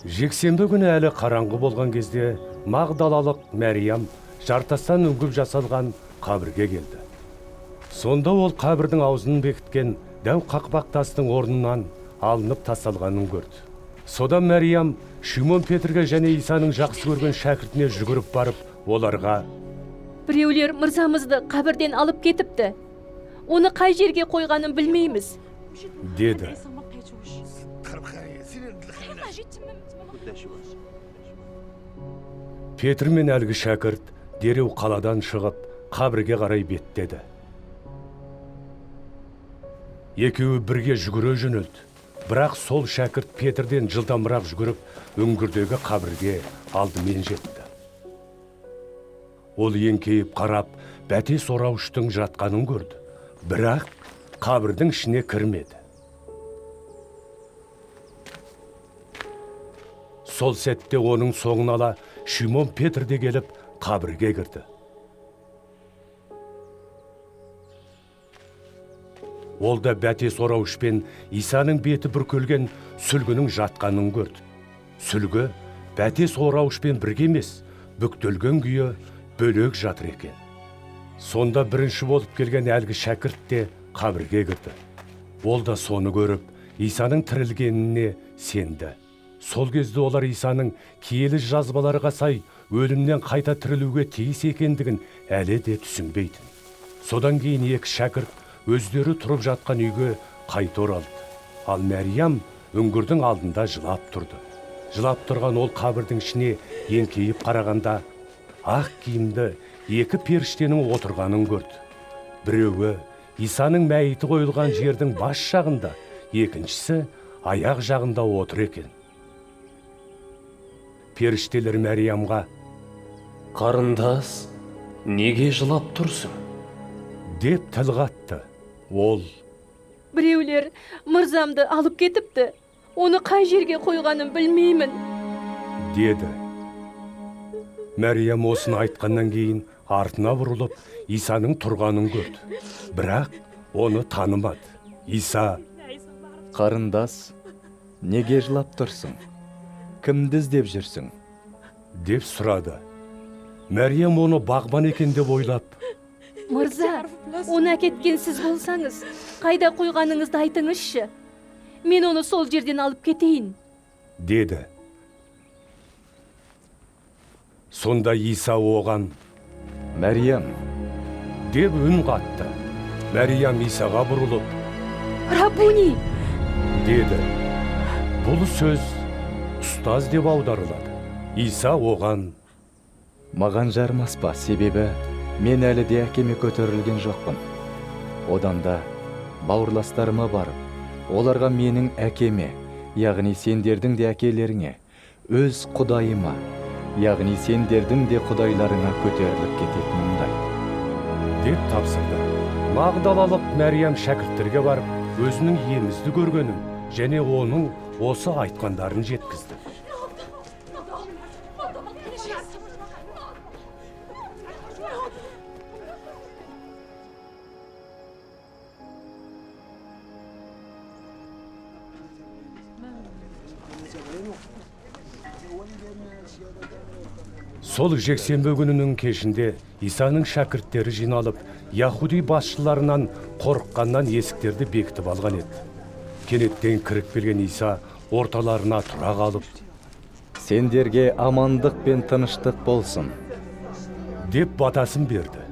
Жексенбі күні әлі қараңғы болған кезде Мағдалалық Мәриям жартастан үңгіп жасалған қабірге келді. Сонда ол қабірдің аузын бекіткен дәу қақпақ тастың орнынан алынып тасталғанын көрді. Содан Мәриям Шимон Петрге және Исаның жақсы көрген шәкіртіне жүгіріп барып, оларға: Біреулер мырзамызды қабірден алып кетіпті. Оны қай жерге қойғанын білмейміз, деді. Петр мен әлгі шәкірт дереу қаладан шығып, қабірге қарай беттеді. Екеуі бірге жүгіре жөнелді. Бірақ сол шәкірт Петрден жылдамырақ жүгіріп, үңгірдегі қабірге алдымен жетті. Ол еңкейіп қарап, бәтес орауыштың жатқанын көрді. Бірақ қабірдің ішіне кірмеді. Сол сәтте оның соңын ала Шимон Петр де келіп қабірге кірді. Ол да бәтес орауышпен Исаның беті бүркелген сүлгінің жатқанын көрді. Сүлгі бәтес орауышпен бірге емес, бүктелген күйі бөлек жатыр екен. Сонда бірінші болып келген әлгі шәкірт те қабірге кірді. Ол да соны көріп, Исаның тірілгеніне сенді. Сол кезде олар Исаның киелі жазбаларға сай өлімнен қайта тірілуге тиіс екендігін әлі де түсінбейтін. Содан кейін екі шәкірт өздері тұрып жатқан үйге қайта оралды. Ал Мәриям үңгірдің алдында жылап тұрды. Жылап тұрған ол қабірдің ішіне еңкейіп қарағанда ақ киімді екі періштенің отырғанын көрді. Біреуі Исаның мәйіті қойылған жердің бас жағында, екіншісі аяқ жағында отыр екен. Періштелер Мәриямға: «Қарындас, неге жылап тұрсың?» деп тіл қатты. Ол: біреулер мырзамды алып кетіпті. Оны қай жерге қойғанын білмеймін, деді. Мәриям осыны айтқаннан кейін артына бұрылып, Исаның тұрғанын көрді. Бірақ оны танымады. Иса: «Қарындас, неге жылап тұрсың? Кімді іздеп жүрсің?» деп сұрады. Мәриям оны бағбан екен деп ойлап: мырза, оны әкеткен сіз болсаңыз, қайда қойғаныңызды айтыңызшы. Мен оны сол жерден алып кетейін, деді. Сонда Иса оған: «Мәриям!» деп үн қатты. Мәриям Исаға бұрылып: Рабуни! деді. Бұл сөз ұстаз деп аударылады. Иса оған: «Маған жармаспа, себебі мен әлі де әкеме көтерілген жоқпын. Одан да бауырластарыма барып, оларға менің әкеме, яғни сендердің де әкелеріңе, өз құдайыма, яғни сендердің де құдайларыңа көтеріліп кететінімді айт», деп тапсырды. Мағдалалық Мәриям шәкірттерге барып, өзінің емізді көргенін және оның осы айтқандарын жеткізді. Сол жексенбі күнінің кешінде Исаның шәкірттері жиналып, Яхуди басшыларынан қорыққаннан есіктерді бекітіп алған еді. Кенеттен кіріп келген Иса орталарына тұра қалып: «Сендерге амандық пен тыныштық болсын», деп батасын берді.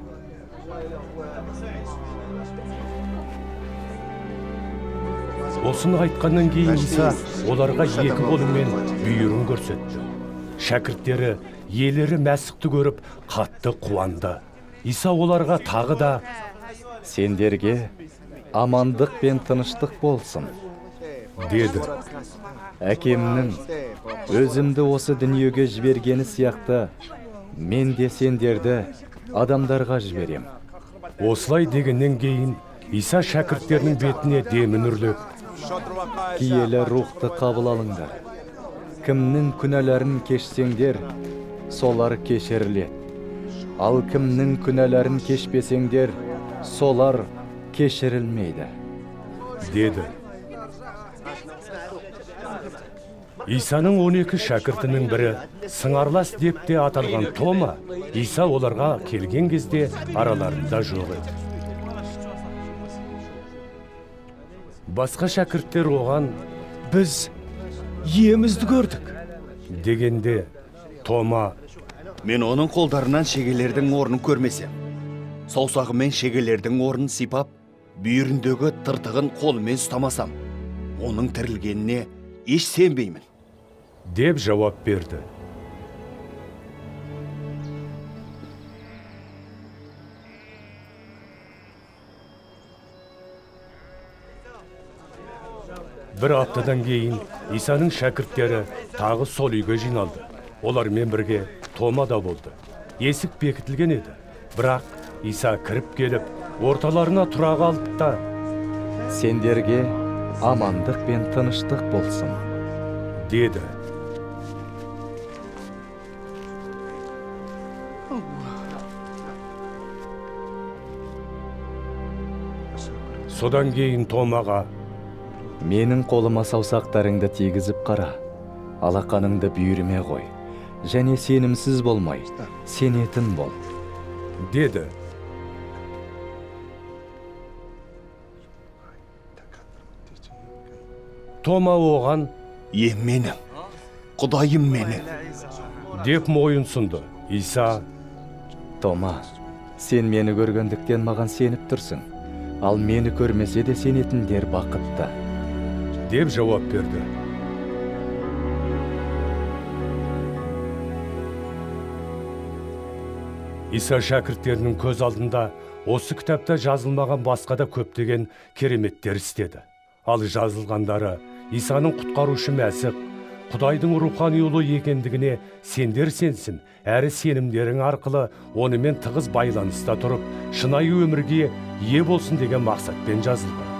Осыны айтқаннан кейін Иса оларға екі қолымен бүйірін көрсетті. Шәкірттері иелері мәсіхті көріп қатты қуанды. Иса оларға тағы да: «Сендерге амандық пен тыныштық болсын», деді. «Әкемнің өзімді осы дүниеге жібергені сияқты, мен де сендерді адамдарға жіберем». Осылай дегеннен кейін Иса шәкірттерінің бетіне демін үрлеп: «Киелі рухты қабыл алыңдар. Кімнің күнәләрін кешсеңдер, солар кешіріледі. Ал кімнің күнәләрін кешпесеңдер, солар кешірілмейді», деді. Исаның 12 шәкіртінің бірі сыңарлас деп те аталған Тома, Иса оларға келген кезде араларында жоқ еді. Басқа шәкірттер оған Біз иемізді көрдік. дегенде Тома Мен оның қолдарынан шегелердің орнын көрмесем, саусағымен шегелердің орнын сипап, бүйіріндегі тыртығын қолымен ұстамасам, оның тірілгеніне еш сенбеймін. деп жауап берді. Бір аптадан кейін Исаның шәкірттері тағы сол үйге жиналды. Олармен бірге Тома да болды. Есік бекітілген еді. Бірақ Иса кіріп келіп, орталарына тұра қалды да Сендерге амандық пен тыныштық болсын. деді. Содан кейін Томаға Менің қолыма саусақтарыңды тигізіп қара, алақаныңды бүйіріме қой, және сенімсіз болмай, сенетін бол. деді. Тома оған Менің, Құдайым менің. деп мойынсұнды. Иса Тома, сен мені көргендіктен маған сеніп тұрсың, ал мені көрмесе де сенетіндер бақытты. деп жауап берді. Иса шәкірттерінің көз алдында осы кітапта жазылмаған басқа да көптеген кереметтер істеді. Ал жазылғандары Исаның құтқарушы Мәсіх, Құдайдың рухани ұлы екендігіне сендер сенсін, әрі сенімдерің арқылы онымен тығыз байланыста тұрып, шынайы өмірге ие болсын деген мақсатпен жазылған.